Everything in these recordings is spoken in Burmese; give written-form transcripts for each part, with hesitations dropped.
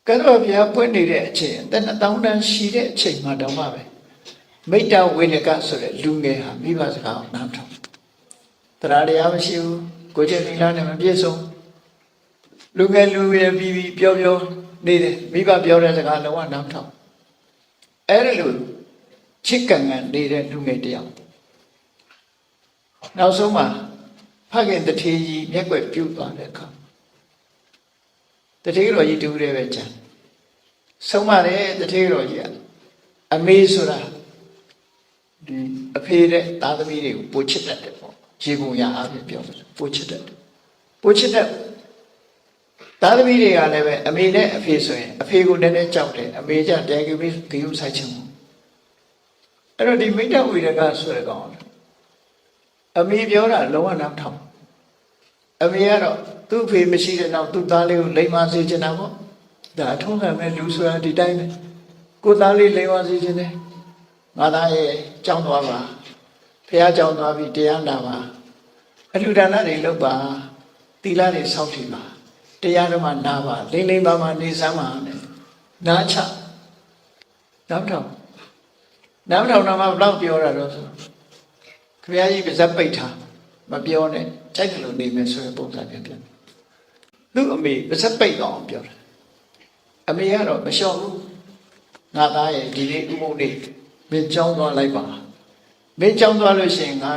ကတော့ဗျာပွင့်နေတဲ့အချိန်တနတောင်းတန်းရှိတဲ့အချိန်မှတောင်မှပဲမိတ္တဝိနကဆိုတဲ့လူငယ်ဟာမိဘစကားကိုနားထောင်တရားတရားမရှိဘူးကိုယ်ချင်းသီလနဲ့မပြည့်စုံလူငယ်ပြီးပြောနေတယ်မိဘပြောတဲ့စကားလုံးဝနားထောင်အဲ့ဒါလို့ချစ်ကန်နေတဲ့လူငယ်တယောက်နောက်ဆုံးမှာဖခင်တထေးကြီးမျက်ွယ်ပြုတ်သွားတဲ့အခါတထေးတော်ကြီးတူတယ်ပဲကြံဆုံးမတယ်တထေးတော်ကြီးကအမေဆိုတာဒီအဖေတဲ့သားသမီးတွေကိုပို့ချစ်တတ်တယ်ပေါ့ရေပုံရအားဖြင့်ပြောလို့ပို့ချစ်တတ်တယ်ပို့ချစ်တတ်သားသမီးတွေကလည်းပဲအမေနဲ့အဖေဆိုရင်အဖေကိုလည်းလည်းကြောက်တယ်အမေကြတဲကိပြီးဂယုဆိုင်ချင်ဘူးအဲ့တော့ဒီမိတ္တဝိရကဆိုတဲ့ကောင်အမေပြောတာလုံးဝနားထောင်အမေကတော့သူ့အဖေမရှိတဲ့နောက်သူ့သားလေးကိုလိမ်မာစေချင်တာပေါ့ဒါအထုံးခံမဲ့လူဆိုတာဒီတိုင်းပဲကိုသားလေးလိမ်မာစေချင်တယ်ငါသားရဲ့ကြောင်းသွားပါဖះကြောင်းသွားပြီးတရားနာပါအလှူဒါနတွေလုပ်ပါသီလတွေစောင့်တည်ပါတရားဓမ္မနာပါလိမ့်ပါနေစမ်းပါနဲ့နားချနောက်ထောင်နားမှဘလောက်ပြောတာတော့ဆိုခမည်းကြီးပါဇက်ပိတ်ထားမပြောနဲ့တိုက်တယ်လို့နေမယ်ဆိုရင်ပုံစံပြန်ပြန်သူ့အမေပါဇက်ပိတ်အောင်ပြောတယ်အမေကတော့မလျှော့ဘူးငါသားရဲ့ဒီနေ့ဥပုပ်နေ့မင်းကြောင်းသွားလိုက်ပါမင်းကြောင်းသွားလို့ရှိရင်ငါ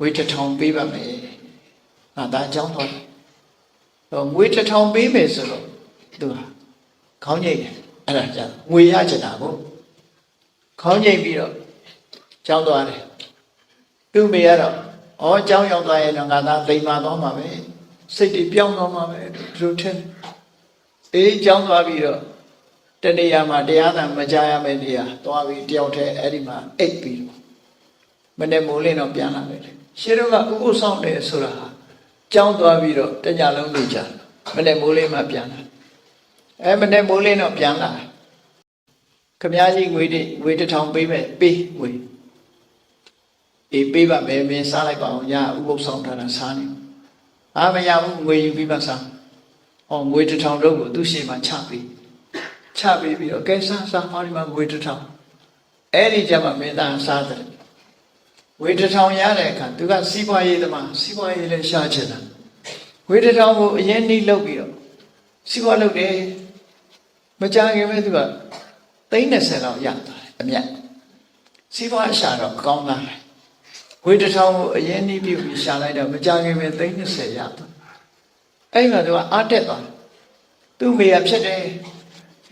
ဝေးတစ်ထောင်ပေးပါမယ်ငါသားကြောင်းသွားတော့ငွေတစ်ထောင်ပေးမယ်ဆိုတော့သူဟာခေါင်းညိတ်တယ်အဲ့ဒါကြာငွေရချင်တာကိုခေါင်းညိတ်ပြီးတော့ကြောင်းသွားတယ်သူ့မေကတော့ဩကြောင်းရောက်သွားရင်တော့ငါသားလိမ်မာသွားမှာပဲစိတ်တွေပြောင်းသွားမှာပဲသူထင်အေးကြောင်းသွားပြီးတော့တနေရာမှာတရားသာမကြားရမယ့်နေရာသွားပြီးတယောက်တည်းအဲ့ဒီမှာအိတ်ပြီးတော့မနေ့မိုးလင်းတော့ပြန်လာတယ်ရှင်းတော့ကဥပုသ်ဆောင်တယ်ဆိုတာဟာကြောင်းသွားပြီးတော့တညလုံးနေကြမနေ့မိုးလင်းမှပြန်လာမနေ့မိုးလင်းတော့ပြန်လာခမည်းကြီးငွေတစ်ထောင်ပေးမယ်ပေးငွေအေးပေးပါမယ်မင်းစားလိုက်ပါအောင်ညဥပုသ်ဆောင်ထားတာစားနေမရဘူးငွေယူပြီးမှစားငွေတစ်ထောင်တော့ကိုသူ့ရှေ့မှာချပြီးပြီးတော့ကဲစားဟောဒီမှာငွေတစ်ထောင်အဲ့ဒီကျမှမင်းသားစားတယ်ငွေတစ်ထောင်ရတဲ့အခါသူကစီးပွားရေးသမားစီးပွားရေးလည်းရှားချင်တာငွေတစ်ထောင်ကိုအရင်နှိမ့်လုပ်ပြီးတော့စီးပွားလုပ်တယ်မကြခင်ပဲသူက30လောက်ရသွားတယ်အမြတ်စီးပွားရှာတော့ကောင်းသားတယ်ငွေတစ်ထောင်ကိုအရင်နှိမ့်ပြီးရှာလိုက်တော့မကြခင်ပဲ30ရသွားအဲ့မှာသူကအားတက်သွားသူ့မိရဖြစ်တယ်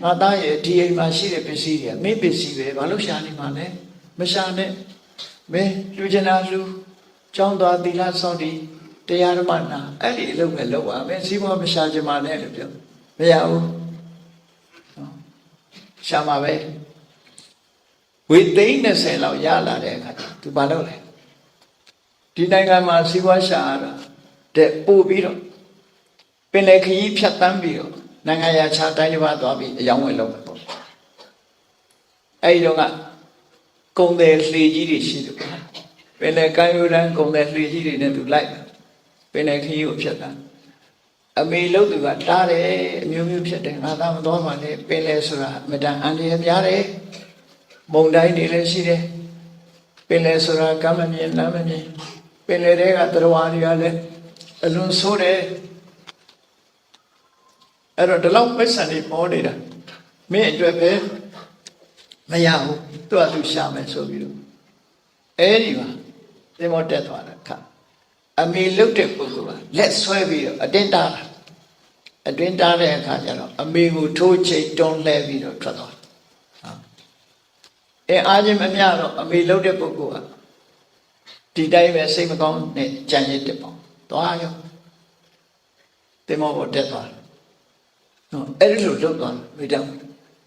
ငါသားရဲ့ဒီအိမ်မှာရှိတဲ့ပစ္စည်းတွေမင်းပစ္စည်းပဲဘာလို့ရှာနေမှာလဲမရှာနဲ့မင်းလူကျင်တာလူကျောင်းသွားသီလစောင့်တည်တရားဓမ္မနာအဲ့ဒီအလုပ်ပဲလုပ်ပါမင်းစီးပွားမရှာချင်ပါနဲ့လို့ပြောမရဘူးရှာမှာပဲဝေသိန်း20လောက်ရလာတဲ့အခါသူဘာလုပ်လဲဒီနိုင်ငံမှာစီးပွားရှာရတာတဲ့ပို့ပြီးတော့ပင်လယ်ခရီးဖြတ်တန်းပြီးတော့နိုင်ငံရခြားတိုင်းတစ်ပါးသွားပြီးအယောင်းဝယ်လုပ်မယ်ပေါ့အဲဒီတော့ကကုံတယ်လှေကြီးတွေရှိတယ်ပေါ့ပင်လယ်ကမ်းရိုးတန်းကုံတယ်လှေကြီးတွေနဲ့သူလိုက်ပင်လယ်ခရီးကိုဖြတ်တန်းအမေလို့သူကတားတယ်အမျိုးမျိုးဖြစ်တယ်ငါသားမတော်ပါနဲ့ပင်လယ်ဆိုတာမတန်အန္တရာယ်များတယ်မုန်တိုင်းတွေလည်းရှိတယ်ပင်လယ်ဆိုတာကမ်းမမြင်လမ်းမမြင်ပင်လယ်တွေကသတ္တဝါတွေကလည်းအလွန်ဆိုးတယ်အဲ့တော့ဒီလောက်ပိဿံတွေပေါ်နေတာမင်းအတွက်ပဲမရဘူးသူရှာမယ်ဆိုပြီးတော့အဲ့ဒီမှာသင်္ဘောတက်သွားတာခါအမေလုတ်တဲ့ပုဂ္ဂိုလ်ကလက်ဆွဲပြီးတော့အတွင်းတားတဲ့အခါကျတော့အမေကိုထိုးချိတ်တွန်းလှဲပြီးတော့ထွက်သွားအားချင်းမမျှတော့အမေလုတ်တဲ့ပုဂ္ဂိုလ်ကဒီတိုင်းပဲစိတ်မကောင်းနဲ့ကြံရစ်တယ်ပေါ့သွားရောသင်္ဘောပေါ်တက်သွားအဲ့ဒီလိုလုပ်သွားမိတောင်း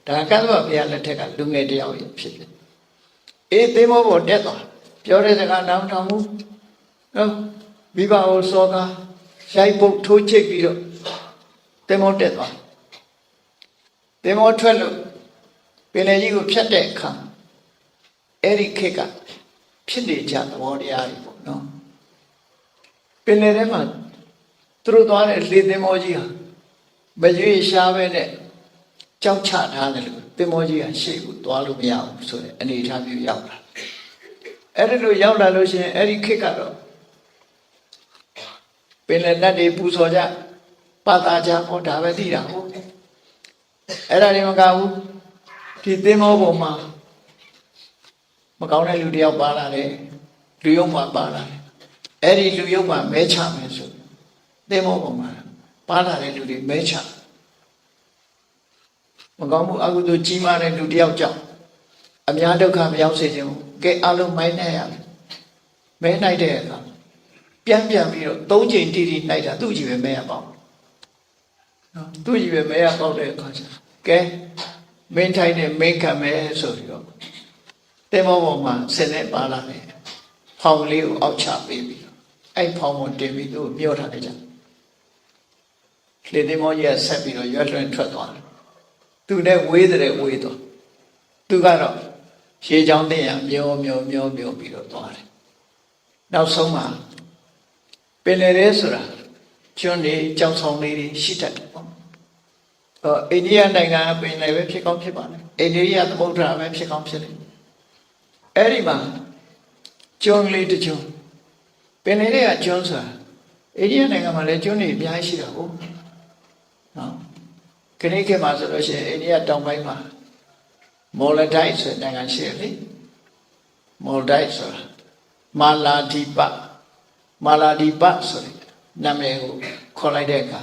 ဒါကသဗ္ဗဘုရားလက်ထက်ကလူငယ်တယောက်ဖြစ်တယ်သင်္ဘောပေါ်တက်သွားပြောတဲ့စကားနားထောင်ဘူးမိဘကိုစောကားရိုက်ပုတ်ထိုးချိတ်ပြီးတော့သင်္ဘောတက်သွားသင်္ဘောထွက်လို့ပင်လယ်ကြီးကိုဖြတ်တဲ့အခါအဲ့ဒီခေတ်ကဖြစ်နေကြသဘောတရားတွေပေါ့နော်ပင်လယ်ထဲမှာသူတို့သွားတဲ့လေသင်္ဘောကြီးဟာ မရွေးရှားပဲနဲ့ကြောက်ချထားတယ်လို့သင်္ဘောကြီးကရှေ့ကိုသွားလို့မရဘူးဆိုတဲ့အနေအထားမျိုးရောက်လာအဲ့ဒါလို့ရောက်လာလို့ရှိရင်အဲ့ဒီခေတ်ကတော့ပင်လယ်နတ်တွေပူဇော်ကြပါတာကြဟောဒါပဲသိတာဟုတ်အဲ့ဒါတွေမကဘူးဒီသင်္ဘောပေါ်မှာမကောင်းတဲ့လူတယောက်ပါလာတယ်လူယုံမှာပါလာတယ်အဲ့ဒီလူယုံမှာမဲချမယ်ဆိုသင်္ဘောပေါ်မှာပါလာတဲ့လူတွေမဲချမကောင်းမှုအကုသိုလ်ကြီးမားတဲ့လူတယောက်ကြောင့်အများဒုက္ခမရောက်စေခြင်းကဲအလုံးမိုင်းနေရမယ်မဲနိုင်တဲ့အခါပြန်ပြီးတော့၃ချိန်တိတိနိုင်တာသူ့ကြည့်ပဲမဲရပေါ့နော်သူ့ကြည့်ပဲမဲရပေါ့တဲ့အခါကျကဲမင်းထိုင်နေမင်းခံမယ်ဆိုပြီးတော့တင်မောပေါ်မှာဆင်းနေပါလာတယ်ဖောင်လေးကိုအောက်ချပေးပြီးအဲ့ဖောင်ကိုတင်ပြီးသူ့မျောထားလိုက်ကြလေတင်မောကြီးကဆက်ပြီးတော့ရွက်လွှင့်ထွက်သွားတယ်သူနဲ့ဝေးတဲ့ဝေးသွားသူကတော့ရှေးချောင်းတင်ရမျောပြီးတော့သွားတယ်နောက်ဆုံးမှာပင်လယ်ရဲဆိုတာကျွန်းတွေကြောင်ဆောင်လေးတွေရှိတတ်တယ်ပေါ့အိန္ဒိယနိုင်ငံပင်လယ်ပဲဖြစ်ကောင်းဖြစ်ပါလေအိန္ဒိယသမုဒ္ဒရာပဲဖြစ်ကောင်းဖြစ်တယ်အဲ့ဒီမှာကျွန်းလေးတစ်ကျွန်းပင်လယ်ရဲကကျွန်းဆိုတာအိန္ဒိယနိုင်ငံမှာလည်းကျွန်းတွေအများကြီးရှိတာဟုတ်နော်ခဏခေတ်မှာဆိုလို့ရှိရင်အိန္ဒိယတောင်ပိုင်းမှာမော်လဒိုက်ဆိုတဲ့နိုင်ငံရှိတယ်လေမော်လဒိုက်ဆိုတာမာလာဒီပဆိုတဲ့နာမည်ကိုခေါ်လိုက်တဲ့အခါ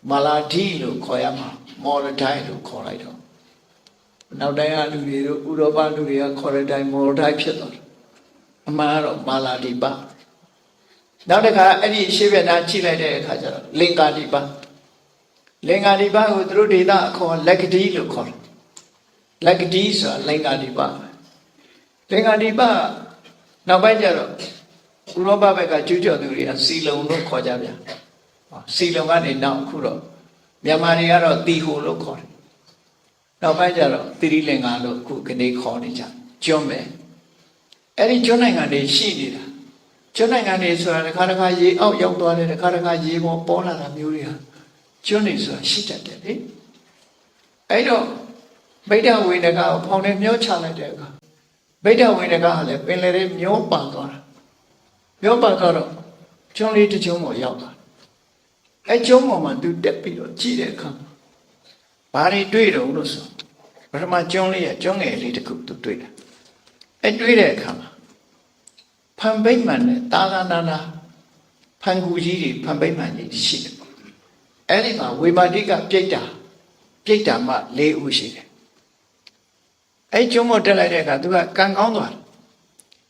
မာလာဒီလို့ခေါ်ရမှာမော်လဒိုက်လို့ခေါ်လိုက်တော့နောက်တိုင်းကလူတွေတို့ဥရောပလူတွေကခေါ်တဲ့တိုင်းမော်လဒိုက်ဖြစ်သွားတယ်အမှန်ကတော့မာလာဒီပနောက်တစ်ခါအဲ့ဒီရှေ့ဘက်နားကြည့်လိုက်တဲ့အခါကျတော့လင်္ကာဒီပကိုသူတို့ဒေသအခေါ်လက်ကဒီလို့ခေါ်တယ်လက်ကဒီဆိုတာလင်္ကာဒီပနောက်ပိုင်းကျတော့ဥရောပဘက်ကကျူးကျော်သူတွေကစီလုံလို့ခေါ်ကြဗျာစီလုံကနေနောက်အခုတော့မြန်မာတွေကတော့တီဟိုလို့ခေါ်တယ်နောက်ပိုင်းကျတော့သီရိလင်္ကာလို့အခုကနေခေါ်နေကြကျွန်းပဲအဲ့ဒီကျွန်းနိုင်ငံတွေရှိနေတာကျွန်းနိုင်ငံတွေဆိုတာတစ်ခါရေအောက်ရောက်သွားတယ်တစ်ခါရေပေါ်ပေါ်လာတာမျိုးတွေဟာကျွန်းတွေဆိုတာရှိတတ်တယ်လေအဲ့တော့ဗိဒ္ဓဝေနကကိုဖောင်ထဲမျောချလိုက်တဲ့အခါဗိဒ္ဓဝေနကကလည်းပင်လယ်ထဲမျောပါသွားတာမျောပါတော့ကျွန်းလေးတစ်ကျွန်းပေါ်ရောက်သွားအဲ့ကျွန်းပေါ်မှာသူတက်ပြီးတော့ကြည့်တဲ့အခါဘာတွေတွေ့တော့လို့ဆိုပထမကျွန်းလေးရဲ့ကျွန်းငယ်လေးတစ်ခုသူတွေ့တယ်အဲ့တွေ့တဲ့အခါမှာဖန်ပိတ်မှန်နဲ့တာသာနာဖန်ကူကြီးတွေဖန်ပိတ်မှန်ကြီးရှိတယ်ပေါ့အဲ့ဒီမှာဝေမာတိကပြိတ္တာမှ၄ဦးရှိတယ်အဲ့ကျွန်းပေါ်တက်လိုက်တဲ့အခါသူကကံကောင်းသွားတယ်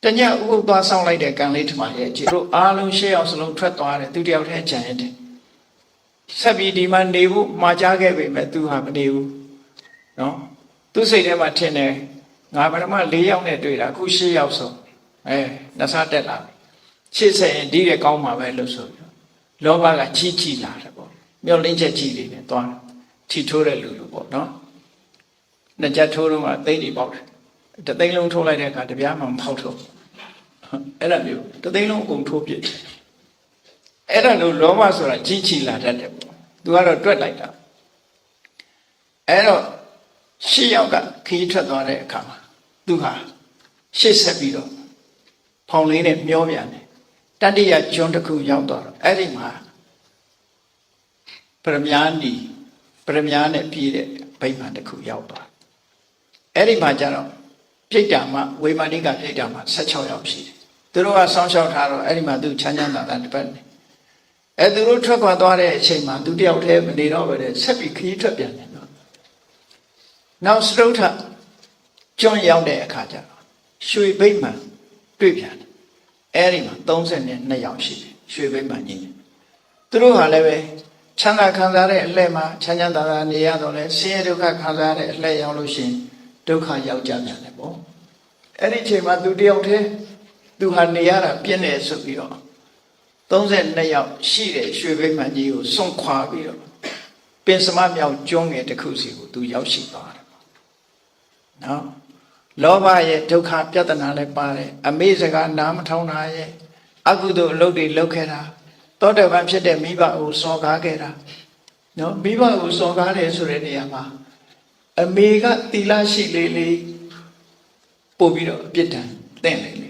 တညဥပုပ်သွားဆောင်လိုက်တဲ့ကံလေးထမရဲ့ကြည့်တို့အားလုံးရှေ့အောင်စလုံးထွက်သွားတယ်သူတယောက်တည်းကြံရတယ်ဆက်ပြီးဒီမှာနေဖို့မှာကြားခဲ့ပေမဲ့သူဟာမနေဘူးနော်သူစိတ်ထဲမှာထင်တယ်ငါပထမ၄ယောက်နဲ့တွေ့တာအခု၈ယောက်ဆုံးနှစ်ဆတက်လာပြီရှေ့ဆက်ရင်ဒီတဲ့ကောင်းမှာပဲလို့ဆိုပြီးလောဘကကြီးလာတယ်ပေါ့မျောလင်းချက်ကြီးတွေနဲ့သွားထီထိုးတဲ့လူလိုပေါ့နော်နှစ်ချက်ထိုးတော့မှသိသိပေါက်တယ်တသိန်းလုံးထိုးလိုက်တဲ့အခါတပြားမှမပေါက်တော့အဲ့ဒါမျိုးတသိန်းလုံးအကုန်ထိုးပြစ်အဲ့ဒါလို့လောဘဆိုတာကြီးလာတတ်တယ်ပေါ့သူကတော့တွက်လိုက်တာအဲ့တော့ရှစ်ယောက်ကခီးထွက်သွားတဲ့အခါမှာသူဟာရှစ်ဆက်ပြီးတော့ဖောင်လေးနဲ့မျောပြန်တယ်တတိယကျွန်းတစ်ခုရောက်သွားတော့အဲ့ဒီမှာပရမညာနဲ့ပြည်တဲ့ဗိမာန်တစ်ခုရောက်သွားအဲ့ဒီမှာကျတော့ပြိတ္တာမှဝေမာတိကပြိတ္တာမှ16ယောက်ရှိတယ်သူတို့ကဆောင်းလျှောက်ထားတော့အဲ့ဒီမှာသူချမ်းသာတာတစ်ပတ်နေသူတို့ထွက်ခွာသွားတဲ့အချိန်မှာသူတယောက်တည်းမနေတော့ပဲဆက်ပြီးခရီးထွက်ပြန်တယ်နော်နောက်စတုထကျွန်းရောက်တဲ့အခါကျတော့ရွှေဗိမာန်တွေ့ပြန်တယ်အဲ့ဒီမှာ32ယောက်ရှိတယ်ရွှေဗိမာန်ကြီးသူတို့ဟာလည်းပဲချမ်းသာခံစားတဲ့အလှဲ့မှာချမ်းသာနေရတော့လဲဆင်းရဲဒုက္ခခံစားတဲ့အလှဲ့ရောက်လို့ရှိရင်ဒုက္ခရောက်ကြပြန်တယ်ပေါ့အဲ့ဒီအချိန်မှာသူတယောက်တည်းသူဟာနေရတာပြင်းတယ်ဆိုပြီးတော့32ယောက်ရှိတဲ့ရွှေဗိမာန်ကြီးကိုစွန့်ခွာပြီးတော့ပင်စမမြောက်ကျွန်းငယ်တစ်ခုစီကိုသူရောက်ရှိသွားတယ်နော်လောဘရဲ့ဒုက္ခပြဿနာလည်းပါတယ်အမေစကားနားမထောင်တာရဲ့အကုသိုလ်အလုပ်တွေလုပ်ခဲ့တာသောတပန်ဖြစ်တဲ့မိဘကိုစော်ကားခဲ့တာ နော်မိဘကိုစော်ကားတယ်ဆိုတဲ့နေရာမှာအမေကတီလာရှိလေးလေးပို့ပြီးတော့အပြစ်ဒဏ်တင့်နေလေ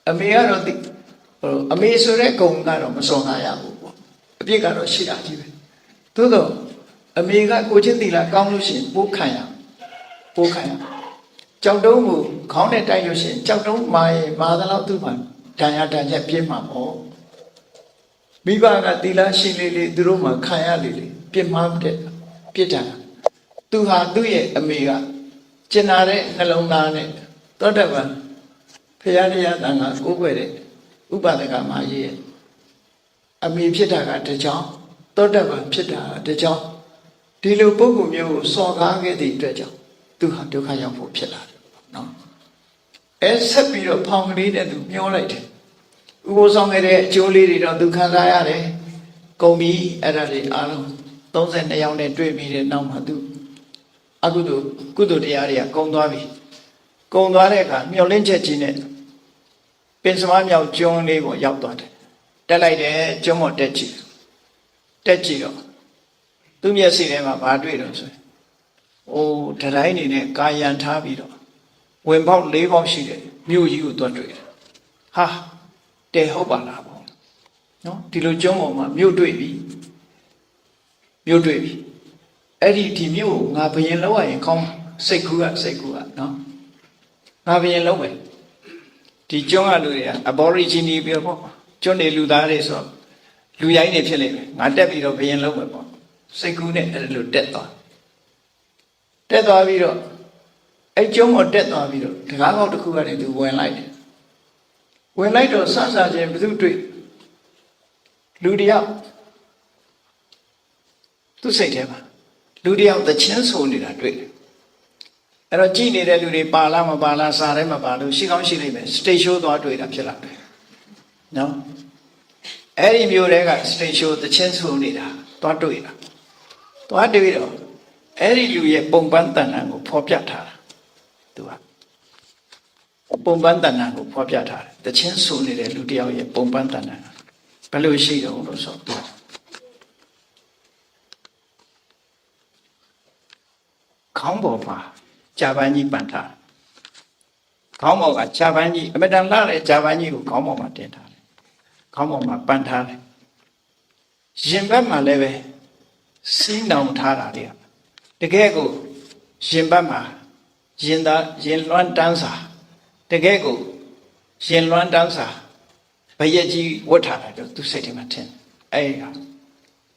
အမေကတော့အမေဆိုတဲ့ဂုဏ်ကတော့မစော်ကားရဘူးပေါ့အပြစ်ကတော့ရှိတာကြီးပဲသို့တော့အမေကကိုချင်းတီလာကောင်းလို့ရှိရင်ပိုးခံရကြောက်တုံးကိုခေါင်းနဲ့တိုက်လို့ရှိရင်ကြောက်တုံးမာရင်မာသလောက်သူ့မှာဒဏ်ချက်ပြင်းမှာပေါ့မိဘကတီလာရှိလေးလေးသူတို့မှခံရလေလေပြစ်မှားတဲ့ပြစ်ဒဏ်သူဟာသူ့ရဲ့အမေကကျင်နာတဲ့နှလုံးသားနဲ့သောတပန်ဖရာတရားတန်ခါကိုးကွယ်တဲ့ဥပဒကမကြီးရဲ့အမေဖြစ်တာကတကြောင်သောတပန်ဖြစ်တာတကြောင်ဒီလိုပုဂ္ဂိုလ်မျိုးကိုစော်ကားခဲ့တဲ့အတွက်ကြောင့်သူဟာဒုက္ခရောက်ဖို့ဖြစ်လာတယ်နော်အဲဆက်ပြီးတော့ဖောင်ကလေးနဲ့သူမျောလိုက်တယ်ဥပုသ်ဆောင်ခဲ့တဲ့အကျိုးလေးတွေတော့သူခံစားရတယ်ကုန်ပြီအဲ့ဒါတွေအားလုံး32ယောက်နဲ့တွေ့ပြီးတဲ့နောက်မှာသူကုသိုလ်တရားတွေကကုန်သွားပြီကုန်သွားတဲ့အခါမျောလင်းချက်ကြီးနဲ့ပင်စမမြောက်ကျွန်းလေးကိုရောက်သွားတယ်တက်လိုက်တယ်ကျွန်းပေါ်တက်ကြည့်တော့သူ့မျက်စိထဲမှာဘာတွေ့တော့ဆိုရင်တတိုင်းနေနဲ့ကာယံထားပြီးတော့ဝင်ပေါက်၄ပေါက်ရှိတယ်မြို့ကြီးကိုတွတ်တွေ့တယ်ဟာတဲဟုတ်ပါလားပေါ့နော်ဒီလိုကျွန်းပေါ်မှာမြို့တွေ့ပြီအဲ့ဒီမြို့ကိုငါဘယင်လောက်ရရင်ကောင်းစိတ်ကူးကနော်ငါဘယင်လောက်ပဲဒီကျွန်းကလူတွေက aborigine ပြောပေါ့ကျွန်းနေလူသားတွေဆိုလူရိုင်းနေဖြစ်လိမ့်မယ်ငါတက်ပြီးတော့ဘယင်လောက်ပဲပေါ့စိတ်ကူးနဲ့အဲ့လိုတက်သွားပြီးတော့အဲ့ကျွန်းပေါ်တက်သွားပြီးတော့တကားကောက်တစ်ခုကနေသူဝင်လိုက်တော့ဆဆချင်းဘယ်သူတွေ့လူတယောက်သူစိတ်ထဲမှာလူတယောက်သချင်းဆိုနေတာတွေ့တယ်အဲ့တော့ကြည်နေတဲ့လူတွေပါလားမပါလားစားတယ်မပါလို့ရှိကောင်းရှိလိမ့်မယ်စတိတ်ရှိုးသွားတွေ့တာဖြစ်လာတယ်နော်အဲ့ဒီမျိုးတွေကစတိတ်ရှိုးသချင်းဆိုနေတာသွားတွေ့တော့အဲ့ဒီလူရဲ့ပုံပန်းတဏ္ဍာကိုဖော်ပြထားတာသူကပုံပန်းတဏ္ဍာကိုဖော်ပြထားတယ်သချင်းဆိုနေတဲ့လူတယောက်ရဲ့ပုံပန်းတဏ္ဍာဘယ်လိုရှိတော့လို့ဆိုတော့ခေါင်းပေါ်မှာဂျာပန်ကြီးပန်ထားခေါင်းပေါ်ကဂျာပန်ကြီးအမတန်လှတဲ့ဂျာပန်ကြီးကိုခေါင်းပေါ်မှာတင်ထားတယ်ခေါင်းပေါ်မှာပန်ထားတယ်ရင်ဘက်မှာလည်းပဲစီးနှောင်ထားတာတွေကတကယ်ကိုရင်ဘက်မှာရင်လွှမ်းတန်းစာတကယ်ကိုရင်လွှမ်းတန်းစာဘရက်ကြီးဝတ်ထားတာတော့သူစိတ်ထဲမှာထင်အဲ့ဒါ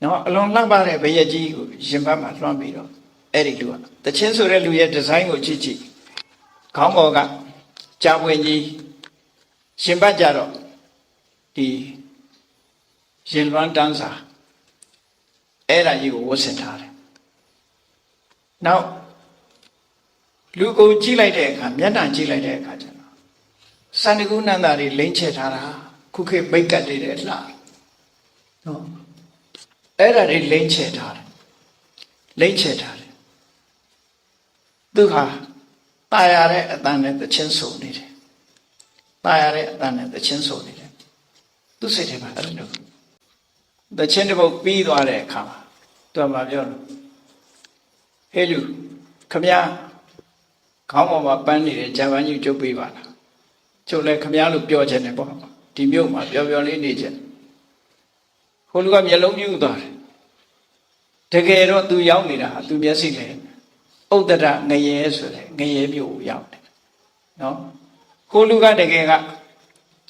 နော်အလွန်လှပတဲ့ဘရက်ကြီးကိုရင်ဘက်မှာလွှမ်းပြီးတော့အဲ့ဒီလူကတချင်းဆိုတဲ့လူရဲ့ဒီဇိုင်းကိုကြည့်ခေါင်းပေါ်ကကြာပွင့်ကြီးရှင်ဘတ်ကြတော့ဒီရင်လွှမ်းတန်းစာအဲ့ဒါကြီးကိုဝတ်ဆင်ထားတယ်နောက်လူကိုကြည့်လိုက်တဲ့အခါမျက်နှာကြည့်လိုက်တဲ့အခါကျတော့စန္ဒကုနန္ဒာတွေလိမ့်ချထားတာခုခေတ်မိတ်ကတ်တွေတဲ့လှနော်အဲ့ဒါတွေလိမ့်ချထားတယ်သူဟာตายရတဲ့အတန်နဲ့သချင်းဆိုနေတယ်သူစိတ်ထဲမှာအဲ့လိုသချင်းတစ်ပုဒ်ပြီးသွားတဲ့အခါမှာသူကမပြောလို့ဟဲ့လူခမည်းခေါင်းပေါ်မှာပန်းနေတဲ့ဂျာပန်ကြီးကျုပ်ပေးပါလားကျုပ်လည်းခမည်းလို့ပြောချင်တယ်ပေါ့ဒီမြို့မှာပျော်ပျော်လေးနေချင်ဟိုလူကမျက်လုံးပြူးသွားတယ်တကယ်တော့သူရောက်နေတာဟာသူမျက်စိနဲ့ဥဒ္ဒရငရဲဆိုတဲ့ငရဲမျိုးကိုရောက်တယ်နော်ကိုလူကတကယ်က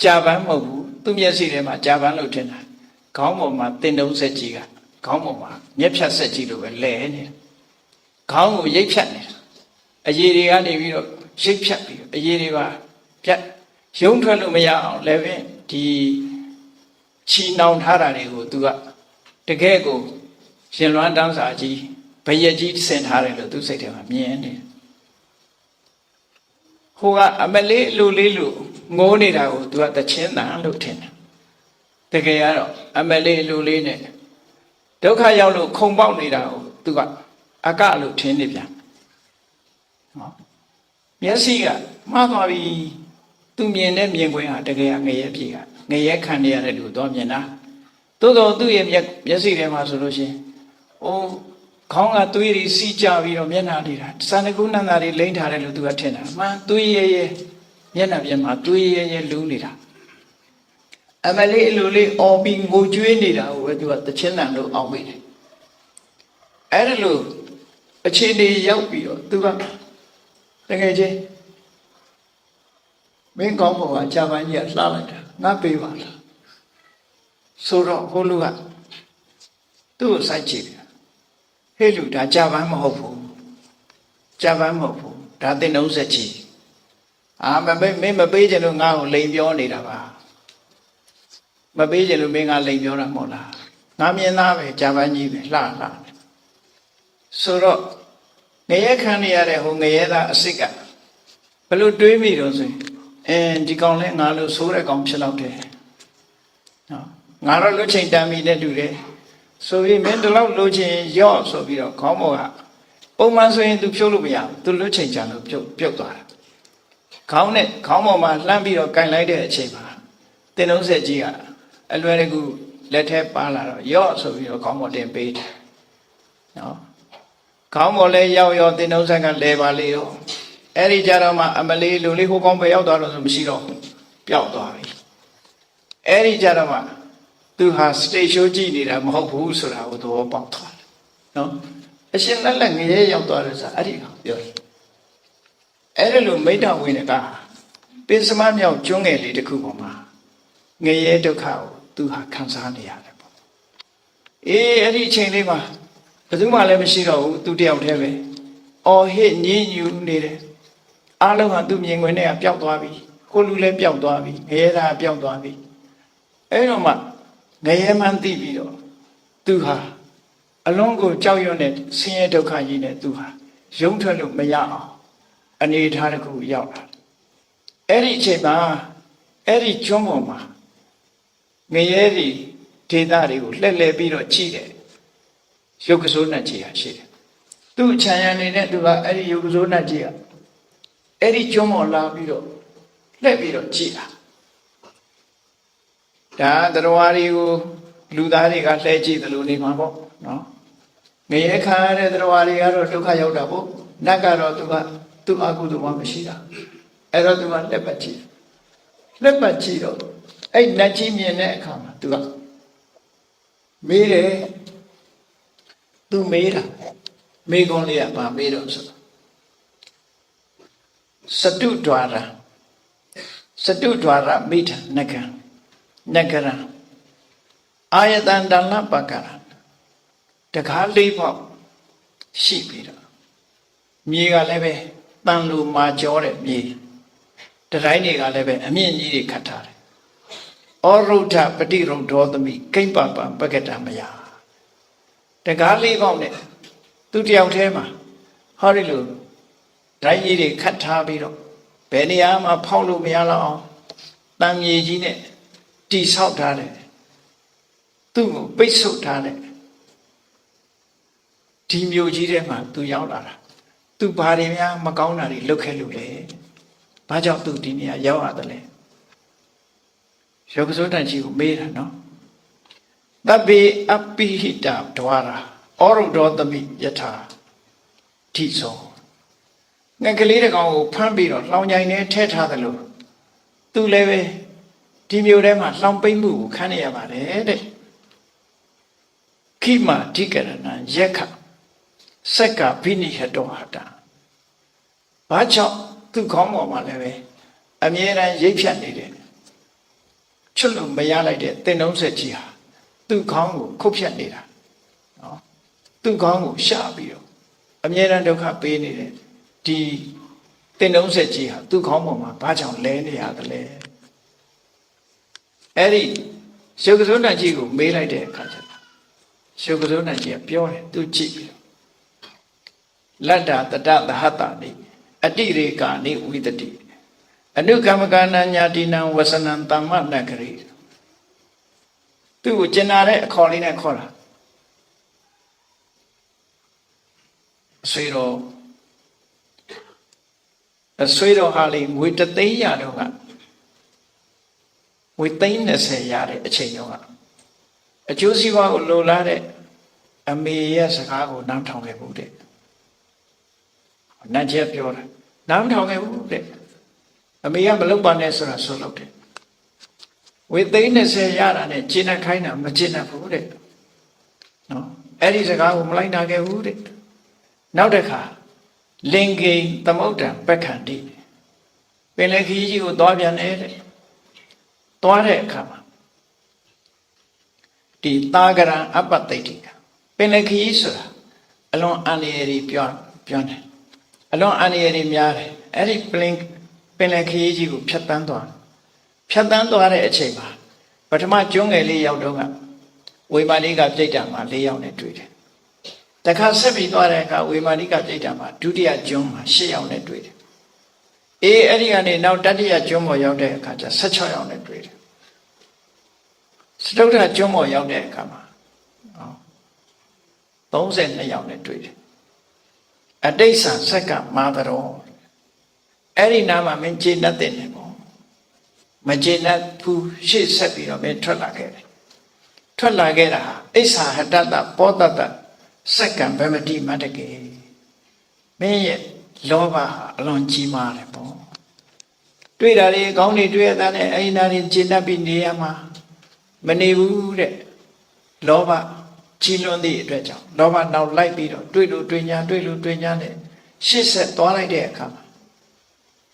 ကြာပန်းမဟုတ်ဘူးသူမျက်စိထဲမှာကြာပန်းလို့ထင်တာခေါင်းပေါ်မှာတင်တုံးဆက်ကြီးကခေါင်းပေါ်မှာမျက်ဖြတ်ဆက်ကြီးလိုပဲလဲနေတယ်ခေါင်းကိုရိတ်ဖြတ်နေတာအရည်တွေကနေပြီးတော့ရိတ်ဖြတ်ပြီးအရည်တွေပါပြတ်ရုံထွက်လို့မရအောင်လည်းပဲဒီချီနှောင်ထားတာတွေကိုသူကတကယ်ကိုရှင်လွမ်းတန်းစာကြီးဘရက်ကြီးဆင်ထားတယ်လို့သူစိတ်ထဲမှာမြင်နေတယ်ဟိုကအမလေးလူလေးလူငိုးနေတာကိုသူကတချင်းတန်လို့ထင်တယ်တကယ်ကတော့အမလေးလူလေးနဲ့ဒုက္ခရောက်လို့ခုံပေါက်နေတာကိုသူကအကလို့ထင်နေပြန်နော်မျက်စိကမှားသွားပြီသူမြင်တဲ့မြင်ကွင်းဟာတကယ်ငရဲပြေကငရဲခံနေရတဲ့လူတော့မြင်တာသို့တော်သူ့ရဲ့မျက်စိထဲမှာဆိုလို့ရှိရင် ခေါင်းကသွေးတွေစီးကြပြီးတော့မျက်နှာနေတာစန္ဒကုဏ္ဏတွေလိမ့်ထားတယ်လို့သူကထင်တာမှန်သွေးရဲရဲမျက်နှာပြင်မှာသွေးရဲရဲလူးနေတာအမလေးအလိုလေးအော်ပြီးငိုကြွေးနေတာကိုပဲသူကတချင်းတန်လို့အောင်းမိတယ်အဲ့ဒါလို့အခြေအနေရောက်ပြီးတော့သူကတကယ်ချင်းမင်းကောင်းပေါ်ကဂျာပန်ကြီးကလှလိုက်တာငါပေးပါလားဆိုတော့ဟိုလူကသူ့ကိုစိုက်ကြည့်တယ်ဟဲ့လူဒါဂျာပန်မဟုတ်ဘူးဂျာပန်မဟုတ်ဘူးဒါသင်တုံးဆက်ကြီးမပေးမပေးချင်လို့ငါ့ကိုလိန်ပြောနေတာပါမပေးချင်လို့မင်းကလိန်ပြောတာမဟုတ်လားငါမြင်သားပဲဂျာပန်ကြီးပဲလှဆိုတော့ငရဲခံနေရတဲ့ဟိုငရဲသားအစ်စ်ကဘလို့တွေးမိတော့ဆိုရင်ဒီကောင်လဲငါလို့ဆိုးတဲ့ကောင်ဖြစ်တော့တယ်နော်ငါတော့လွတ်ချိန်တမ်းမိတဲ့တူတယ်ဆိုပြီးမင်းဒီလောက်လိုချင်ရော့ဆိုပြီးတော့ခေါင်းမောကပုံမှန်ဆိုရင် तू ဖြုတ်လို့မရဘူး तू လွတ်ချိန်ကြလို့ပြုတ်သွားတာခေါင်းနဲ့ခေါင်းပေါ်မှာလှမ်းပြီးတော့ကင်လိုက်တဲ့အချိန်မှာတင်လုံးဆက်ကြီးကအလွယ်တကူလက်ထဲပါလာတော့ရော့ဆိုပြီးတော့ခေါင်းပေါ်တင်ပေးတယ်နော်ခေါင်းပေါ်လဲရောက်ရောတင်လုံးဆက်ကလဲပါလေရောအဲ့ဒီကြတော့မှအမလေးလူလေးဟိုကောင်းပဲရောက်သွားတော့ဆိုမရှိတော့ပျောက်သွားပြီအဲ့ဒီကြတော့မှသူဟာစတေရှိုးကြည့်နေတာမဟုတ်ဘူးဆိုတာကိုသဘောပေါက်သွားတယ်နော်အရှင်လက်လက်ငရဲရောက်သွားတယ်ဆိုတာအဲ့ဒီကောင်ပြောတယ်အဲ့ဒီလိုမိတ္တဝိနကပင်စမမြောက်ကျွန်းငယ်လေးတစ်ခုပေါ်မှာငရဲဒုက္ခကိုသူဟာခံစားနေရတယ်ပေါ့အဲ့ဒီအချိန်လေးမှာဘယ်သူမှလည်းမရှိတော့ဘူးသူတယောက်တည်းပဲအော်ဟစ်ညင်းညူနေတယ်အားလုံးဟာသူ့မြင်ကွင်းထဲကပျောက်သွားပြီကိုလူလည်းပျောက်သွားပြီငရဲသားပျောက်သွားပြီအဲ့တော့မှငရဲမှန်းသိပြီးတော့သူဟာအလုံးကိုကြောက်ရွံ့တဲ့ဆင်းရဲဒုက္ခကြီးနဲ့သူဟာရုံထွက်လို့မရအောင်အနေထားတစ်ခုရောက်လာအဲ့ဒီအချိန်မှာအဲ့ဒီကျွန်းပေါ်မှာငရဲတွေဒေသတွေကိုလှည့်လည်ပြီးတော့ကြည့်တယ်ရုပ်ကစိုးနဲ့ကြည့်ရရှိတယ်သူ့ခြံရံနေတဲ့သူကအဲ့ဒီရုပ်ကစိုးနဲ့ကြည့်ရအဲ့ဒီကျွန်းပေါ်လာပြီးတော့လှည့်ပြီးတော့ကြည့်တာဒါတရားတွေကိုလူသားတွေကလှည့်ကြည့်တယ်လို့နေမှာပေါ့နော်ငရဲခါရတဲ့တရားတွေကတော့ဒုက္ခရောက်တာပေါ့နတ်ကတော့သူ့အကုသိုလ်မှမရှိတာအဲ့တော့သူကလက်ပတ်ကြည့်တော့အဲ့နတ်ကြီးမြင်တဲ့အခါမှာသူကမေးတယ်သူမေးတာမေးခွန်းလေးကဘာမေးတော့ဆိုစတုဒွါရမိထနကရအာယတန္တလပကရတကားလေးပေါ့ရှိပြီးတော့မြေကလည်းပဲတန်လိုမာကြောတဲ့မြေတတိုင်းတွေကလည်းပဲအမြင့်ကြီးတွေခတ်ထားတယ်ဩရုဒ္ဓပတိရုဒ္ဓောသမိကိမ္ပပံပကတမယတကားလေးပေါ့နဲ့သူတယောက်တည်းမှာဟောဒီလိုဒိုင်းကြီးတွေခတ်ထားပြီးတော့ဘယ်နေရာမှာဖောက်လို့မရတော့အောင်တန်မြေကြီးနဲ့တိဆောက်ထားတယ်သူ့ကိုပိတ်ဆို့ထားတယ်ဒီမျိုးကြီးထဲမှာသူရောက်လာတာသူဘာတွေများမကောင်းတာတွေလုပ်ခဲ့လို့လေဘာကြောင့်သူဒီနေရာရောက်ရတယ်လဲယောဂစိုးတန်ကြီးကိုမေးတာနော်တပ္ပေအပိဟိတဒွါရာဩရုဒ္ဓောသမိယထာတိသောငါကလေးတကောင်ကိုဖမ်းပြီးတော့လောင်ကြိုင်နဲ့ထဲထားတယ်လို့သူလည်းပဲဒီမျိုးထဲမှာလောင်ပိတ်မှုကိုခံရပါတယ်တဲ့ခိမာဓိကရဏယက္ခစက်ကဖိနိဟတောဟတာဘာကြောင့်သူခေါင်းပေါ်မှာလည်းပဲအမြဲတမ်းရိပ်ဖြတ်နေတယ်ချွတ်လို့မရလိုက်တဲ့တင်တုံးဆက်ကြီးဟာသူ့ခေါင်းကိုခုတ်ဖြတ်နေတာနော်သူ့ခေါင်းကိုရှာပြီးတော့အမြဲတမ်းဒုက္ခပေးနေတဲ့ဒီတင်တုံးဆက်ကြီးဟာသူ့ခေါင်းပေါ်မှာဘာကြောင့်လဲနေရသလဲအဲ့ဒီရုပ်ကစိုးတန်ကြီးကိုမေးလိုက်တဲ့အခါကျတော့ရုပ်ကစိုးတန်ကြီးကပြောတယ်သူကြည့်ပြီးတော့လတ္တတတသဟတနိအတိရေကာနိဝိတတိအနုကမ္မကနာညာတိနံဝဆနံတမ္မနဂရိသူ့ကိုကျင်နာတဲ့အခေါ်လေးနဲ့ခေါ်တာအဆွေတော်ဟာလေငွေ3သိန်းရတော့ကငွေ330ရတဲ့အချိန်တော့ကအကျိုးစီးပွားကိုလိုလားတဲ့ အမေရဲ့စကားကိုနားထောင်ခဲ့ဘူးတဲ့နတ်ချက်ပြောတာနားထောင်ခဲ့ဘူးတဲ့အမေကမလုပ်ပါနဲ့ဆိုတာဆိုလို့တယ်ဝေသိန်း20ရတာနဲ့ကျင့်နှခိုင်းတာမကျင့်တတ်ဘူးတဲ့နော်အဲ့ဒီစကားကိုမလိုက်နာခဲ့ဘူးတဲ့နောက်တစ်ခါလင်္ကိန်သမုဒ္ဒံပက္ခန္တိပင်လယ်ခရီးကြီးကိုသွားပြန်တယ်တဲ့သွားတဲ့အခါမှာဒီသာဂရံအပ္ပတိတ်တိကပင်လယ်ခရီးဆိုတာအလွန်အန္တရာယ်ကြီးပြောတယ်အလွန်အန္တရာယ်ကြီးများတယ်အဲ့ဒီပင်လယ်ခရီးကြီးကိုဖြတ်တန်းသွားတဲ့အချိန်မှာပထမကျွန်းငယ်လေးရောက်တော့ကဝေမာနိကပြိတ္တာမှာ၄ယောက်နဲ့တွေ့တယ်တခါဆက်ပြီးသွားတဲ့အခါဝေမာနိကပြိတ္တာမှာဒုတိယကျွန်းမှာ၈ယောက်နဲ့တွေ့တယ်အဲ့ဒီကနေနောက်တတိယကျွန်းပေါ်ရောက်တဲ့အခါကျ16ယောက်နဲ့တွေ့တယ်စတုတ္ထကျွန်းပေါ်ရောက်တဲ့အခါမှာ32ယောက်နဲ့တွေ့တယ်အတိစ္ဆာဆက်ကမာသရောအဲ့ဒီနားမှာမင်းကျေနပ်တဲ့နေပေါ့မကျေနပ်ဘူးရှေ့ဆက်ပြီးတော့မင်းထွက်လာခဲ့တယ်ထွက်လာခဲ့တာအိစ္ဆာဟတတပောတတစက္ကံဗမတိမတကေမင်းရဲ့လောဘဟာအလွန်ကြီးမားတယ်ပေါ့တွေ့တာတွေကောင်းတွေတွေ့ရတာနဲ့အဲ့ဒီနားတွေကျေနပ်ပြီးနေရမှာမနေဘူးတဲ့လောဘကြီးလွန်းသည့်အတွက်ကြောင့်လောဘနောက်လိုက်ပြီးတော့တွေ့လို့တွေ့ညာနဲ့ရှေ့ဆက်သွားလိုက်တဲ့အခါမှာ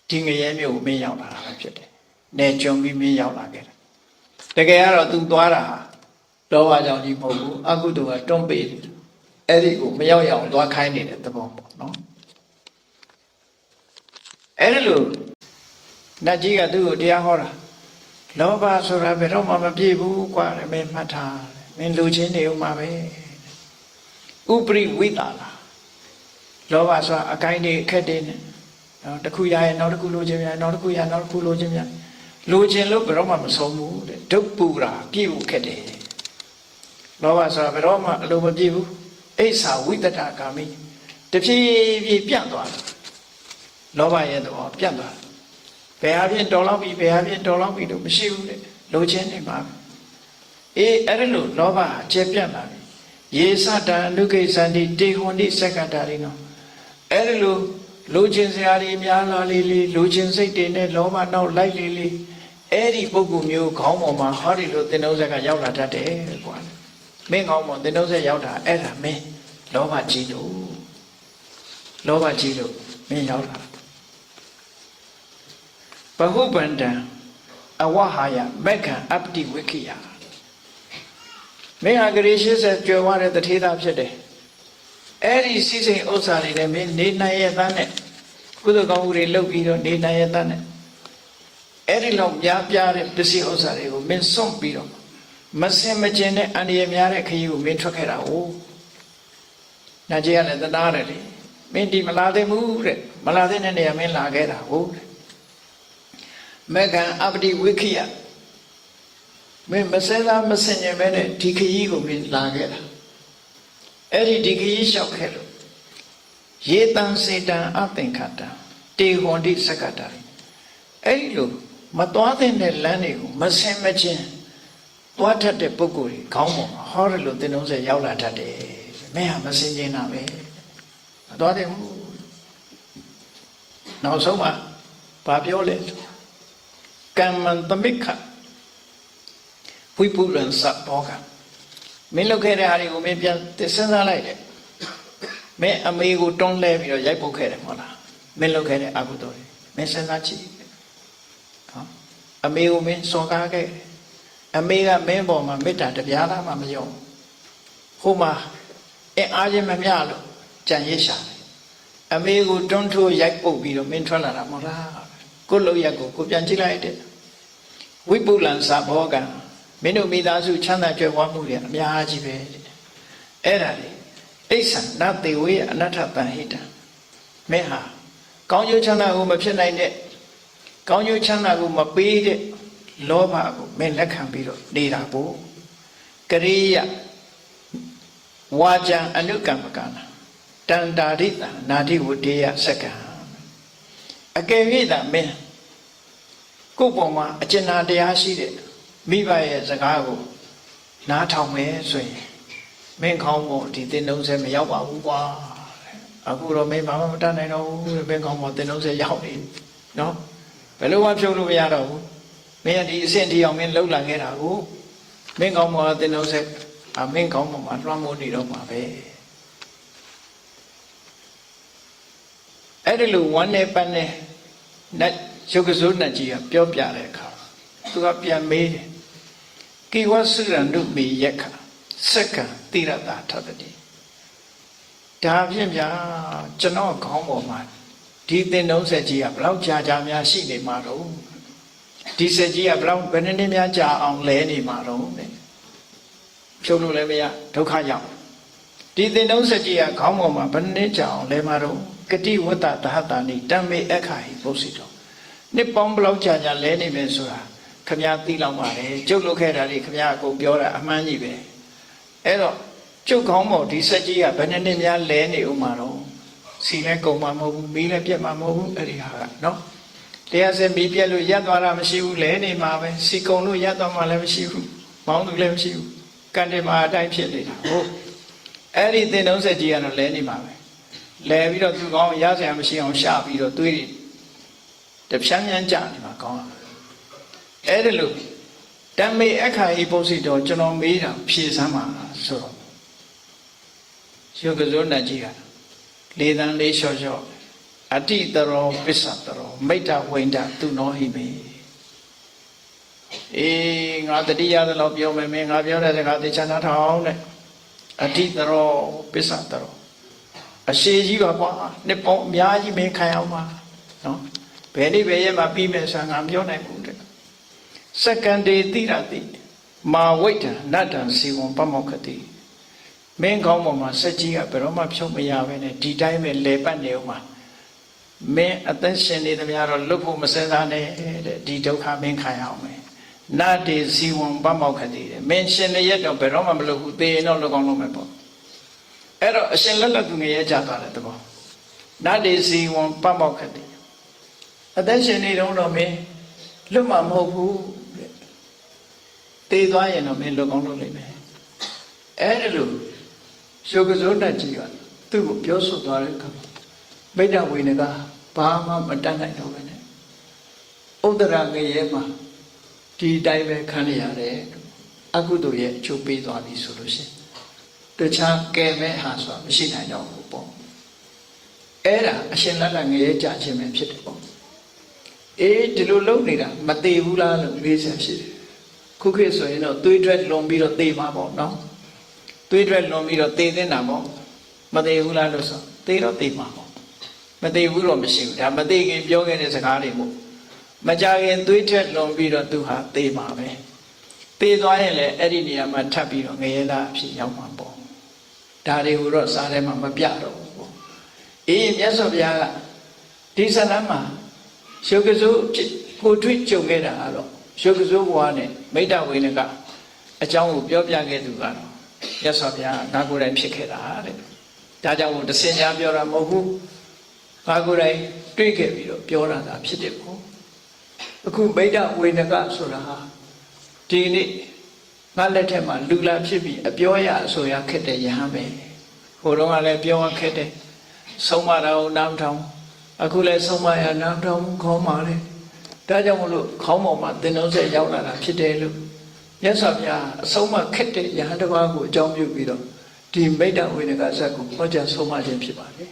ဒီငရဲမျိုးကိုမင်းရောက်လာတာပဲဖြစ်တယ်။နေကြုံပြီးမင်းရောက်လာခဲ့တယ်။တကယ်ကတော့ तू သွားတာဟာလောဘကြောင့်ကြီးမဟုတ်ဘူးအကုသိုလ်ကတွန်းပေးတယ်။အဲ့ဒီကိုမရောက်ရအောင်သွားခိုင်းနေတဲ့သဘောပေါ့နော်။အဲ့ဒီလိုနတ်ကြီးကသူ့ကိုတရားဟောတာလောဘဆိုတာဘယ်တော့မှမပြည့်ဘူးကွာမင်းမှတ်ထားမင်းလူချင်းနေဦးမှာပဲဥပရိဝိတာလာလောဘဆိုတာအကိုင်းတွေအခက်တွေနဲ့နော်တစ်ခုရရင်နောက်တစ်ခုလိုချင်ပြန်နောက်တစ်ခုရနောက်တစ်ခုလိုချင်ပြန်လိုချင်လို့ဘယ်တော့မှမဆုံးဘူးတဲ့ဒုပူရာပြည့်ဖို့ခက်တယ်လောဘဆိုတာဘယ်တော့မှအလိုမပြည့်ဘူးအိဆာဝိတ္တကာမိတဖြည်းဖြည်းပြတ်သွားတယ်လောဘရဲ့သဘောပြတ်သွားတယ်ဘယ်အပြင်တော်လောက်ပြီးဘယ်အပြင်တော်လောက်ပြီးတော့မရှိဘူးတဲ့လိုချင်နေမှာအဲ့ဒီလိုလောဘကျေပြတ်လာပြီယေသတံလူကိသန္တိတေဟွန်တိစက္ကတာရိနောအဲ့ဒီလိုချင်စရာတွေများလာလေလိုချင်စိတ်တွေနဲ့လောဘနောက်လိုက်လေအဲ့ဒီပုဂ္ဂိုလ်မျိုးခေါင်းပေါ်မှာဟောဒီလိုသင်္နှုံးဆက်ကရောက်လာတတ်တယ်ကွာမင်းခေါင်းပေါ်သင်္နှုံးဆက်ရောက်တာအဲ့ဒါမင်းလောဘကြီးလို့မင်းရောက်လာဘဟုဗန္တံအဝဟာယမက္ခံအပ္တိဝိခိယမင်းဟာဂရေ80ကျော်သွားတဲ့တထေးသားဖြစ်တယ်အဲ့ဒီစိစိမ်ဥစ္စာတွေလည်းမင်းနေနိုင်ရသားနဲ့ကုသိုလ်ကောင်းမှုတွေလုပ်ပြီးတော့နေနိုင်ရသားနဲ့အဲ့ဒီလောက်များပြားတဲ့ပစ္စည်းဥစ္စာတွေကိုမင်းစွန့်ပြီးတော့မစင်မကျင်တဲ့အန္တရာယ်များတဲ့ခရီးကိုမင်းထွက်ခဲ့တာဟုတ်။နာကြီးကလည်းသနာတယ်လေမင်းဒီမလာသေးဘူးတဲ့မလာသေးတဲ့နေရာမင်းလာခဲ့တာဟုတ်။မေကံအပတိဝိခိယမင်းမစဲသားမစင်ញင်ပဲနဲ့ဒီခရီးကိုမင်းလာခဲ့တာအဲ့ဒီခရီးလျှောက်ခဲ့လို့ယေတံစေတံအသင်္ခတံတေဟွန်တိစက္ကတာအဲ့ဒီလိုမသွားတဲ့လမ်းတွေကိုမစင်မချင်းသွားတတ်တဲ့ပုဂ္ဂိုလ်ကြီးခေါင်းပေါ်မှာဟောရလို့သင်္နှုံးဆက်ရောက်လာတတ်တယ်မင်းဟာမစင်ကျင်တာပဲမသွားတဲ့ဘူးနောက်ဆုံးမှဘာပြောလဲကမ္မံသမိခဝိပုရံစဘောကမင်းလုပ်ခဲ့တဲ့ဟာတွေကိုမင်းပြန်စဉ်းစားလိုက်တယ်မင်းအမေကိုတွန်းလဲပြီးတော့ရိုက်ပုတ်ခဲ့တယ်မဟုတ်လားမင်းလုပ်ခဲ့တဲ့အကုသိုလ်တွေမင်းစဉ်းစားကြည့်နော်အမေကိုမင်းစော်ကားခဲ့အမေကမင်းပေါ်မှာမေတ္တာတရားသားမှမယုံဟိုမှာအားချင်းမမျှလို့ကြံရစ်ရှာတယ်အမေကိုတွန်းထိုးရိုက်ပုတ်ပြီးတော့မင်းထွက်လာတာမဟုတ်လားကိုယ့်လုပ်ရက်ကိုပြန်ကြည့်လိုက်တဲ့ဝိပုလံစဘောကမင်းတို့မိသားစုချမ်းသာကြွယ်ဝမှုတွေအများကြီးပဲအဲ့ဒါလေအိဆံနတေဝေအနတ္ထတံဟိတံမင်းဟာကောင်းကျိုးချမ်းသာကိုမဖြစ်နိုင်တဲ့ကောင်းကျိုးချမ်းသာကိုမပေးတဲ့လောဘကိုမင်းလက်ခံပြီးတော့နေတာပေါ့ကရိယဝါကြံအနုကမ္မကနာတန္တာရိတနာတိဝတေယစက္ကံအကယ်၍သာမင်းကိုယ်ပေါ်မှာအကျဉ်းတရားရှိတဲ့မိဘရဲ့စကားကိုနားထောင်မယ်ဆိုရင် မင်းခေါင်းပေါ်ဒီတင်လုံးဆဲမရောက်ပါဘူးကွာအခုတော့မင်းဘာမှမတတ်နိုင်တော့ဘူးမင်းခေါင်းပေါ်တင်လုံးဆဲရောက်နေနော်ဘယ်လိုမှဖြုတ်လို့မရတော့ဘူးမင်းကဒီအဆင့်ဒီအောင်မင်းလှုပ်လာခဲ့တာကိုမင်းခေါင်းပေါ်တင်လုံးဆဲမင်းခေါင်းပေါ်မှာလွှမ်းမိုးနေတော့မှာပဲအဲ့ဒီလိုဝမ်းနဲ့ပတ်နဲ့နတ်ရုပ်ကစိုးနတ်ကြီးကပြောပြတဲ့အခါသူကပြန်မေးတယ်ကိဝသုရန္တုမေယက္ခစက္ကံတိရတာထတတိဒါဖြင့်ဗျာကျွန်တော်ခေါင်းပေါ်မှာဒီသင်္တုံးဆက်ကြီးကဘလောက်ကြာများရှိနေမှာတော့ဒီဆက်ကြီးကဘလောက်ဘယ်နှစ်များကြာအောင်လဲနေမှာတော့တဲ့ဖြုတ်လို့လည်းမရဒုက္ခရောက်ဒီသင်္တုံးဆက်ကြီးကခေါင်းပေါ်မှာဘယ်နှစ်ကြာအောင်လဲမှာတော့ကတိဝတ္တသဟတာနိတံမေအခါဟိပုစီတော်နှစ်ပေါင်းဘလောက်ကြာလဲနေမယ်ဆိုတာခမည်းသိလောက်ပါတယ်ကျုပ်လုပ်ခဲ့တာတွေခမည်းအကုန်ပြောတာအမှန်ကြီးပဲအဲ့တော့ကျုပ်ခေါင်းပေါ်ဒီဆက်ကြီးကဘယ်နှစ်များလဲနေဦးမှာတော့စီလဲကုန်မှာမဟုတ်ဘူးမီးလဲပြတ်မှာမဟုတ်ဘူးအဲ့ဒီဟာကနော်တရားစင်မီးပြတ်လို့ရပ်သွားတာမရှိဘူးလဲနေမှာပဲစီကုန်လို့ရပ်သွားမှလည်းမရှိဘူးမောင်းသူလည်းမရှိဘူးကံတင်မှာအတိုင်းဖြစ်နေတာဟုတ်အဲ့ဒီသင်္တုံးဆက်ကြီးကတော့လဲနေမှာပဲလဲပြီးတော့သူကောင်းရစရာမရှိအောင်ရှာပြီးတော့တွေးတဖြန်းဖြန်းကြနေမှာကောင်းအဲ့ဒါလို့တံမေအခါဤပုစီတော်ကျွန်တော်မေးတာဖြေစမ်းပါဆိုတော့ရုပ်ကစိုးနတ်ကြီးကလေတန်းလေးလျှော့လျှော့အတိတရောပစ္စတရောမိတ္တဝိန္ဒသူနောဟိမေအေးငါတတိယသလောက်ပြောမယ်မင်းငါပြောတဲ့စကားသိချနာထောင်းတဲ့အတိတရောပစ္စတရောအရှိကြီးပါကွာနှစ်ပေါင်းအများကြီးမင်းခံအောင်ပါနော်ဘယ်နေ့ဘယ်ရက်မှာပြီးမယ်ဆိုတာငါပြောနိုင်ဘူးတဲ့စက္ကန္တေတိရတိမာဝိတ္တနတ္တံစီဝံပမောက္ခတိမင်းကောင်းပေါ်မှာစက်ကြီးကဘယ်တော့မှဖြုတ်မရပဲနဲ့ဒီတိုင်းပဲလဲပတ်နေဦးမှာမင်းအသက်ရှင်နေသမျှတော့လွတ်ဖို့မစင်စားနဲ့တဲ့ဒီဒုက္ခမင်းခံရအောင်မယ်နတ္တိစီဝံပမောက္ခတိတဲ့မင်းရှင်နေရတော့ဘယ်တော့မှမလွတ်ဘူးသေရင်တော့လွတ်ကောင်းလို့မယ်ပေါ့အဲ့တော့အရှင်လက်လက်သူငရဲကြသွားတဲ့သဘောနတ္တိစီဝံပမောက္ခတိအသက်ရှင်နေတော့မင်းလွတ်မှာမဟုတ်ဘူးတဲ့သေသွားရင်တော့မင်းလွတ်ကောင်းလို့လိမ့်မယ်အဲ့ဒါလို့ရုပ်ကစိုးတတ်ကြီးကသူ့ကိုပြောဆိုသွားတဲ့အခါမိတ္တဝိနကဘာမှမတတ်နိုင်တော့ပဲနဲ့ဥဒ္ဒရာငရဲမှာဒီတိုင်းပဲခံရရတယ်အကုသိုလ်ရဲ့အကျိုးပေးသွားပြီဆိုလို့ရှိရင်တခြားကဲမဲ့ဟာဆိုတာမရှိနိုင်တော့ဘူးပေါ့အဲ့ဒါအရှင်လက်လက်ငရဲကြခြင်းပဲဖြစ်တယ်ပေါ့အေးဒီလိုလုပ်နေတာမသေးဘူးလားလို့မေးချင်ရှိတယ်ခုခေတ်ဆိုရင်တော့သွေးထွက်လွန်ပြီးတော့သေမှာပေါ့နော်သွေးထွက်လွန်ပြီးတော့သေတင်တာပေါ့မသေးဘူးလားလို့ဆိုသေတော့သေမှာပေါ့မသေးဘူးတော့မရှိဘူးဒါမသေးခင်ပြောခဲ့တဲ့စကားတွေပေါ့မကြခင်သွေးထွက်လွန်ပြီးတော့သူဟာသေမှာပဲသေသွားရင်လည်းအဲ့ဒီနေရာမှာထပ်ပြီးတော့ငရဲသားအဖြစ်ရောက်မှာပေါ့ဒါတွေကိုတော့စားထဲမှာမပြတော့ဘူးပေါ့အေးမြတ်စွာဘုရားကဒီဇလမ်းမှာရုပ်ကစိုးကိုတွေ့ကြုံခဲ့တာကတော့ရုပ်ကစိုးဘဝနဲ့မိတ္တဝိနကအကြောင်းကိုပြောပြခဲ့သူကတော့မြတ်စွာဘုရားငါကိုယ်တိုင်ဖြစ်ခဲ့တာတဲ့ဒါကြောင့်မို့တစင်ညာပြောတာမဟုတ်ဘူးငါကိုယ်တိုင်တွေ့ခဲ့ပြီးတော့ပြောတာဖြစ်တယ်ပေါ့အခုမိတ္တဝိနကဆိုတာဟာဒီနေ့ငါလက်ထက်မှာလူလာဖြစ်ပြီးအပြောရအဆိုရခက်တဲ့ယဟန်ပဲဟိုတော့ကလည်းပြောရခက်တယ်ဆုံးမတာကိုနားမထောင်အခုလည်းဆုံးမရနားမထောင်ခေါင်းပါလေဒါကြောင့်မလို့ခေါင်းပေါ်မှာသင်္နှုံးဆက်ရောက်လာတာဖြစ်တယ်လို့မြတ်စွာဘုရားအဆုံးမခက်တဲ့ယဟန်တစ်ပါးကိုအကြောင်းပြုပြီးတော့ဒီမိတ္တဝိနကဇတ်ကိုဟောကြားဆုံးမခြင်းဖြစ်ပါတယ်